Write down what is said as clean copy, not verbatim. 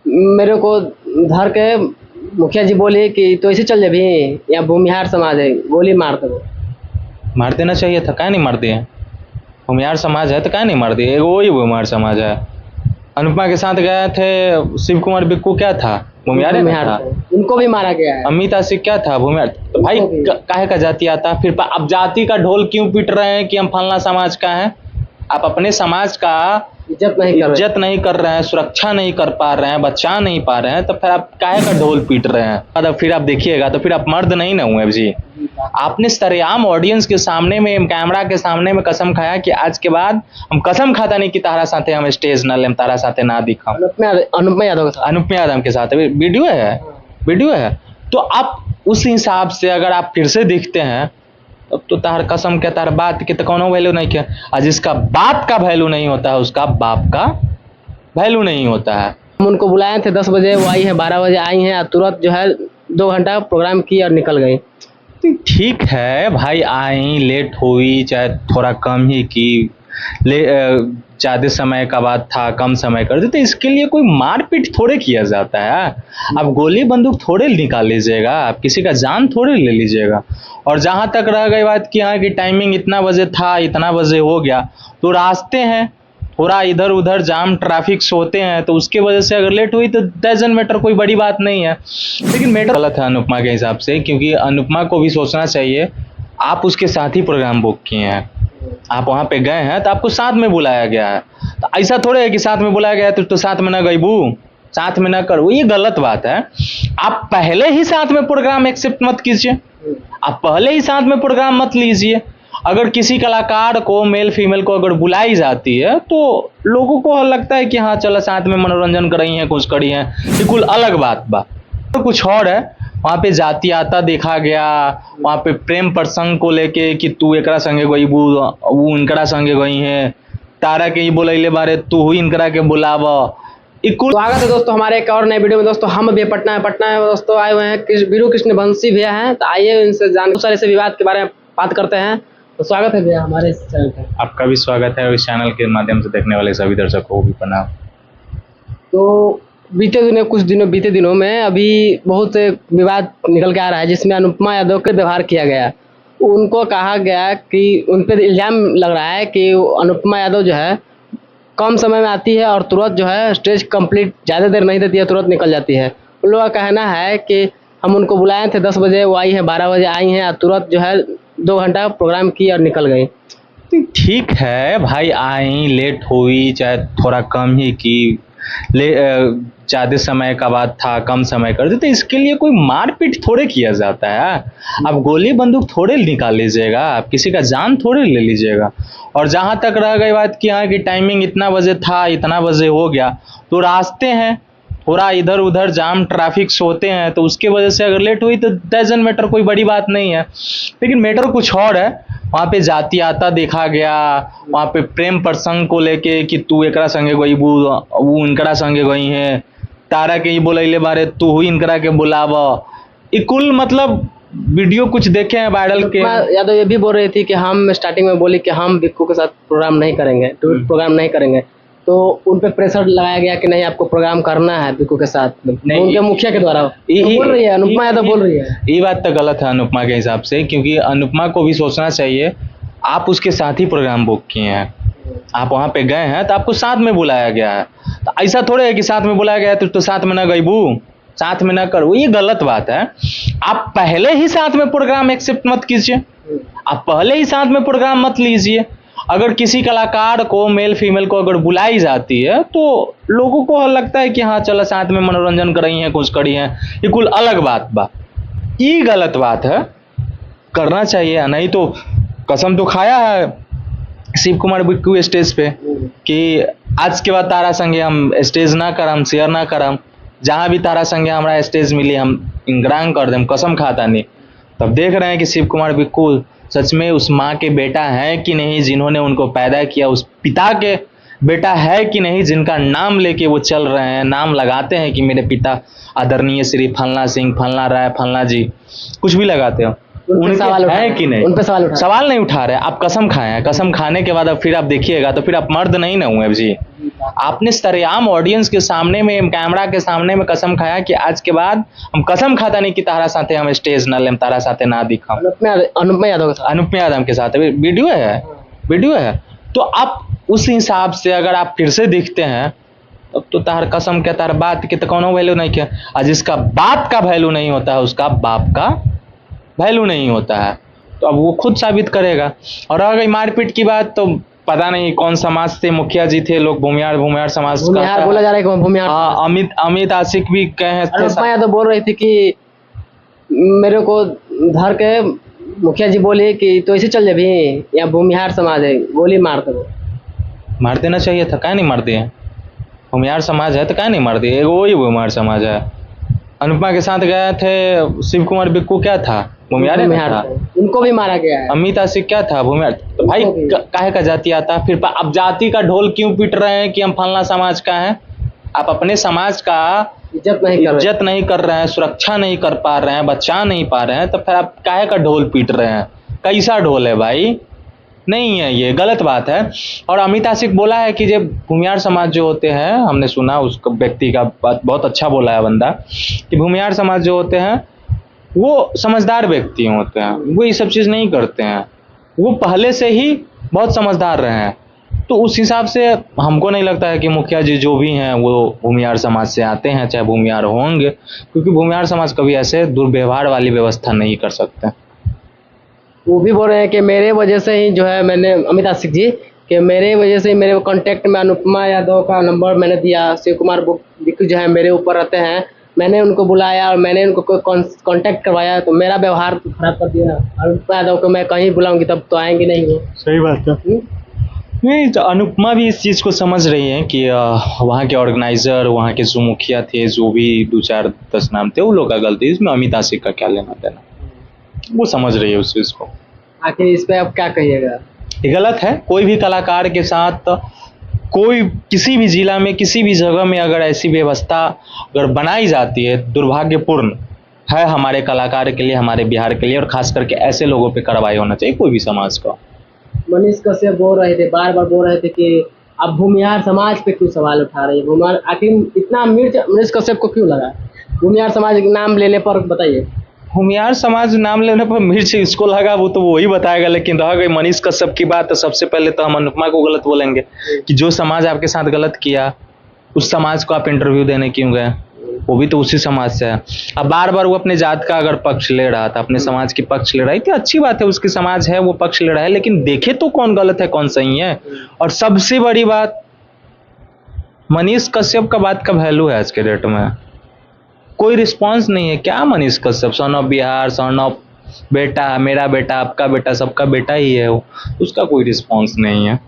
मेरे को धर के मुखिया जी बोले कि तो ऐसे चल जाबी, यहाँ भूमिहार समाज है, गोली मार दो। मार देना चाहिए था, काहे नहीं मार दिए? भूमिहार समाज है तो काहे नहीं मार दिए? एगो वही भूमिहार समाज है। अनुपमा के साथ गए थे शिव कुमार बिक्कू, क्या था? भूमिहार ही ना था। उनको भी मारा गया है। अमित आशिक क्या था? भूमिहार। तो भाई काहे का जाति आता? फिर अब जाति का ढोल क्यों पीट रहे हैं कि हम फलना समाज का है? आप अपने समाज का इज्जत नहीं कर रहे हैं, सुरक्षा नहीं कर पा रहे हैं, बचा नहीं पा रहे हैं, तो फिर आप काहे का ढोल पीट रहे हैं? फिर आप देखिएगा तो फिर आप मर्द नहीं ना हुए जी। आपने सरेआम ऑडियंस के सामने में, कैमरा के सामने में कसम खाया कि आज के बाद हम कसम खाता नहीं कि तारा साथे हम स्टेज ना लेम, तारा साथे ना दिखा। अनुपमा यादव के साथ वीडियो है। तो आप उस हिसाब से अगर आप फिर से दिखते हैं तो तार कसम के, तार बात के तो कोनो वैल्यू नहीं किया। आज जिसका बात का वैल्यू नहीं होता है, उसका बाप का वैल्यू नहीं होता है। हम उनको बुलाए थे 10 बजे, वो आई है 12 बजे आई हैं, तुरंत जो है 2 घंटा प्रोग्राम की और निकल गई। ठीक है भाई, आई लेट हुई चाहे थोड़ा कम ही की, ज्यादा समय का बाद था, कम समय कर देते, इसके लिए कोई मारपीट थोड़े किया जाता है। आप गोली बंदूक थोड़े निकाल लीजिएगा, आप किसी का जान थोड़े ले लीजिएगा। और जहां तक रह गई बात कि हाँ कि टाइमिंग इतना बजे था, इतना बजे हो गया, तो रास्ते हैं थोड़ा इधर उधर जाम ट्रैफिक होते हैं, तो उसके वजह से अगर लेट हुई तो डजंट मैटर, कोई बड़ी बात नहीं है। लेकिन मैटर गलत है अनुपमा के हिसाब से, क्योंकि अनुपमा को भी सोचना चाहिए। आप उसके साथ ही प्रोग्राम बुक किए हैं, आप वहां पे गए हैं तो आपको साथ में बुलाया गया है। तो ऐसा थोड़े है कि साथ में बुलाया गया है तो साथ में ना गईबू, साथ में ना करो, ये गलत बात है। आप पहले ही साथ में प्रोग्राम एक्सेप्ट मत कीजिए, आप पहले ही साथ में प्रोग्राम मत लीजिए। अगर किसी कलाकार को, मेल फीमेल को अगर बुलाई जाती है तो लोगों को लगता है कि हाँ चलो साथ में मनोरंजन कर रही हैं, कुछ करी हैं, बिल्कुल अलग बात बा। तो कुछ और है, वहाँ पे जातियाता देखा गया, वहाँ पे प्रेम प्रसंग को लेके कि तू एकरा संगे गई, वो इनकरा संगे गई है, तारा के ही बोलैले बारे तू हुई इनकरा के बुलाव। स्वागत है दोस्तों हमारे एक और नए वीडियो में। दोस्तों हम अभी पटना में दोस्तों आए हुए हैं, वीरू कृष्ण बंसी भैया हैं, तो आइए इनसे जान बहुत सारे से विवाद के बारे में बात करते हैं। तो स्वागत है भैया हमारे इस चैनल पे। आपका भी स्वागत है, और इस चैनल के माध्यम से देखने वाले सभी दर्शकों को भी प्रणाम। तो बीते दिनों में अभी बहुत से विवाद निकल के आ रहा है, जिसमें अनुपमा यादव का व्यवहार किया गया। उनको कहा गया कि उन पर इल्जाम लग रहा है कि अनुपमा यादव जो है कम समय में आती है और तुरंत जो है स्टेज कंप्लीट ज़्यादा देर नहीं देती है, तुरंत निकल जाती है। उन लोगों का कहना है कि हम उनको बुलाए थे 10 बजे, वो आई है 12 बजे आई हैं, तुरंत जो है 2 घंटा प्रोग्राम की और निकल गई। ठीक है भाई, आई लेट हुई चाहे थोड़ा कम ही की, ज्यादा समय का बाद था, कम समय कर देते, इसके लिए कोई मारपीट थोड़े किया जाता है। आप गोली बंदूक थोड़े निकाल लीजिएगा, आप किसी का जान थोड़े ले लीजिएगा। और जहां तक रह गई बात कि हाँ कि टाइमिंग इतना बजे था, इतना बजे हो गया, तो रास्ते हैं थोड़ा इधर उधर जाम ट्रैफिक होते हैं, तो उसके वजह से अगर लेट हुई तो डजंट मैटर, कोई बड़ी बात नहीं है। लेकिन मैटर कुछ और है, वहाँ पे जातियाता देखा गया, वहाँ पे प्रेम प्रसंग को लेके कि तू एकरा संगे गई, वो इनकरा संगे गई है, तारा के ही बोलैले बारे तू हुई इनकरा के बुलाव। कुल मतलब वीडियो कुछ देखे हैं वायरल के। यादव ये भी बोल रही थी कि हम स्टार्टिंग में बोली कि हम बिक्कू के साथ प्रोग्राम नहीं करेंगे, प्रोग्राम नहीं करेंगे, तो उन पे प्रेशर लगाया गया कि नहीं आपको प्रोग्राम करना है बिक्कू के साथ, उनके मुखिया के द्वारा। बोल रही है अनुपमा यादव, बोल रही है। ये बात तो गलत है अनुपमा के हिसाब से, क्योंकि अनुपमा को भी सोचना चाहिए। आप उसके साथ ही प्रोग्राम बुक किए हैं, आप वहां पे गए हैं तो आपको साथ में बुलाया गया है। तो ऐसा थोड़े है कि साथ में बुलाया गया है तो साथ में ना गईबू, साथ में ना करो, ये गलत बात है। आप पहले ही साथ में प्रोग्राम एक्सेप्ट मत कीजिए, आप पहले ही साथ में प्रोग्राम मत लीजिए। अगर किसी कलाकार को, मेल फीमेल को अगर बुलाई जाती है तो लोगों को लगता है कि हाँ चलो साथ में मनोरंजन कर रही हैं, कुछ करी हैं, ये कुल अलग बात बा। ये गलत बात है, करना चाहिए। नहीं तो कसम तो खाया है शिव कुमार बिक्कू स्टेज पे कि आज के बाद तारा संगे हम स्टेज ना करम, शेयर ना करम, जहां भी तारा संगे हमारा स्टेज मिली हम इंग्रांग कर दें, कसम खाता नहीं। तब देख रहे हैं कि शिव कुमार बिक्कू सच में उस माँ के बेटा है कि नहीं जिन्होंने उनको पैदा किया, उस पिता के बेटा है कि नहीं जिनका नाम लेके वो चल रहे हैं, नाम लगाते हैं कि मेरे पिता आदरणीय श्री फलना सिंह, फलना राय, फलना जी, कुछ भी लगाते हो। उन पे उनके सवाल उठा है रहे कि हैं, नहीं? उन पे सवाल उठा रहे सवाल नहीं उठा रहे, आप कसम खाए हैं, कसम खाने के बाद अब फिर आप देखिएगा तो फिर आप मर्द नहीं ना हुए जी। हैं। आपने सरेआम ऑडियंस के सामने में, कैमरा के सामने में कसम खाया कि आज के बाद हम कसम खाता नहीं कि तारा साथे हम स्टेज न लेम, तारा साथे ना दिखम। अनुपमा यादव के साथ। अनुपमा यादव के साथ वीडियो है, वीडियो है। तो आप उस हिसाब से अगर आप फिर से दिखते हैं तब तो तार कसम के, तार बात के तो कोनो वैल्यू नहीं है। और जिसका बात का वैल्यू नहीं होता है उसका बाप का वैल्यू नहीं होता है, तो अब वो खुद साबित करेगा। और रह गई मारपीट की बात, तो पता नहीं कौन समाज से मुखिया जी थे, लोग भूमिहार भूमिहार समाज का भूमिहार बोला जा रहा है कि भूमिहार। हाँ, अमित आशिक भी कहे थे। अनुपमा यादव बोल रही थी कि मेरे को धर के मुखिया जी बोले कि तो ऐसे चल जाबी, या भूमिहार समाज है, गोली मार दो। मार देना चाहिए था, क्या नहीं मार दिए? भूमिहार समाज है तो क्या नहीं मार दिए? वही भूमिहार समाज है। अनुपमा के साथ गए थे शिव कुमार बिक्कू, क्या था? भूमिहार था। उनको भी मारा गया है। अमित आशिक क्या था? भूमिहार। तो भाई काहे का जाति आता फिर? अब जाति का ढोल क्यों पीट रहे हैं कि हम फलना समाज का है? आप अपने समाज का इज्जत नहीं कर रहे हैं, सुरक्षा नहीं कर पा रहे हैं, बचा नहीं पा रहे हैं, तो फिर आप काहे का ढोल पीट रहे हैं? कैसा ढोल है भाई? नहीं है, ये गलत बात है। और अमित आशिक बोला है कि जब भूमिहार समाज जो होते हैं, हमने सुना उस व्यक्ति का बात, बहुत अच्छा बोला है बंदा, कि भूमिहार समाज जो होते हैं वो समझदार व्यक्ति होते हैं, वो ये सब चीज़ नहीं करते हैं, वो पहले से ही बहुत समझदार रहे हैं। तो उस हिसाब से हमको नहीं लगता है कि मुखिया जी जो भी हैं वो भूमिहार समाज से आते हैं, चाहे भूमिहार होंगे, क्योंकि भूमिहार समाज कभी ऐसे दुर्व्यवहार वाली व्यवस्था नहीं कर सकते। वो भी बोल रहे हैं कि मेरे वजह से ही जो है, मैंने अमित आशिक जी कि मेरे वजह से ही मेरे कांटेक्ट में अनुपमा यादव का नंबर मैंने दिया, शिव कुमार बिक्कू जो है मेरे ऊपर रहते हैं, मैंने उनको बुलाया और मैंने उनको कांटेक्ट करवाया, तो मेरा व्यवहार तो खराब कर दिया। अनुपमा यादव को मैं कहीं बुलाऊंगी तब तो आएंगे नहीं वो। सही बात है। नहीं, तो अनुपमा भी इस चीज़ को समझ रही है कि वहाँ के ऑर्गेनाइजर, वहाँ के जो मुखिया थे, जो भी 2-4-10 नाम थे, वो लोग का गलती, इसमें अमित आशिक का क्या लेना देना, वो समझ रही है उस चीज़ को। आखिर इस पे आप क्या कहिएगा? ये गलत है। कोई भी कलाकार के साथ, कोई किसी भी जिला में, किसी भी जगह में अगर ऐसी व्यवस्था अगर बनाई जाती है, दुर्भाग्यपूर्ण है हमारे कलाकार के लिए, हमारे बिहार के लिए, और खास करके ऐसे लोगों पे कार्रवाई होना चाहिए, कोई भी समाज का। मनीष कश्यप बोल रहे थे, बार बार बोल रहे थे कि आप भूमिहार समाज पे क्यों सवाल उठा रहे हैं? भूमिहार आखिर इतना मिर्च मनीष कश्यप को क्यों लगा भूमिहार समाज के नाम लेने पर? बताइए। भूमिहार समाज नाम लेने पर मिर्च इसको लगा, वो तो वही बताएगा। लेकिन रह गई मनीष कश्यप की बात, तो सबसे पहले तो हम अनुपमा को गलत बोलेंगे कि जो समाज आपके साथ गलत किया, उस समाज को आप इंटरव्यू देने क्यों गए? वो भी तो उसी समाज से है। अब बार बार वो अपने जात का अगर पक्ष ले रहा था, अपने समाज की पक्ष ले रही थी, अच्छी बात है, उसकी समाज है, वो पक्ष ले रहा है, लेकिन देखे तो कौन गलत है कौन सही है। और सबसे बड़ी बात, मनीष कश्यप का बात का वैल्यू है आज के डेट में? कोई रिस्पांस नहीं है। क्या Manish Kashyap? Son of Bihar, son of बेटा, मेरा बेटा, आपका बेटा, सबका बेटा ही है वो, उसका कोई रिस्पांस नहीं है।